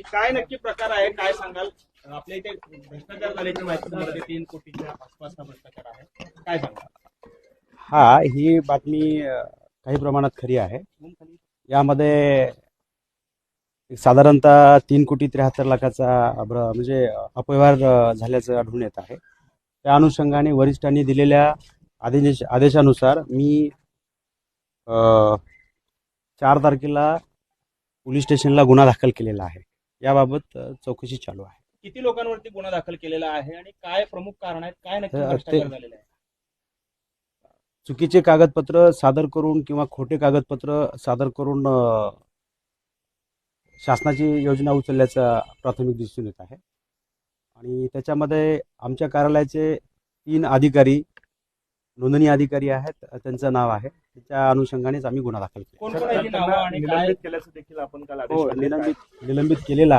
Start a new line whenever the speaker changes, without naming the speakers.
काय नक्की प्रकार आहे, काय सांगाल? आपल्या इथे भ्रष्टाचार झाल्याची माहिती तुम्हाला 3 कोटीच्या आसपासचा भ्रष्टाचार आहे, काय सांगाल?
ही बातमी काही प्रमाणात खरी आहे. यामध्ये साधारणतः 3,73,00,000चा म्हणजे अपव्यवहार झाल्याचं आढळून येत आहे. त्या अनुषंगाने वरिष्ठांनी दिलेल्या आदेशानुसार मी 4 तारखेला पोलीस स्टेशनला गुन्हा दाखल केलेला आहे. याबाबत चौकशी चालू आहे.
किती लोकांवरती गुन्हा दाखल केलेला आहे आणि काय प्रमुख कारण आहेत, काय नक्की
ते-
भ्रष्टाचार झालेला आहे?
चुकीचे कागदपत्र सादर करून किंवा खोटे कागदपत्र सादर करून शासनाची योजना उचलल्याचं प्राथमिक दिसून येत आहे. आणि त्याच्यामध्ये आमच्या कार्यालयाचे 3 अधिकारी नोंदणी अधिकारी आहेत, त्यांचं नाव आहे. त्याच्या अनुषंगानेच आम्ही गुन्हा दाखल केला.
कोण कोण आहे ती नावं आणि काय
निलंबित केल्याचं देखील आपण काल आदेश
हो,
दिले.
निलंबित केलेला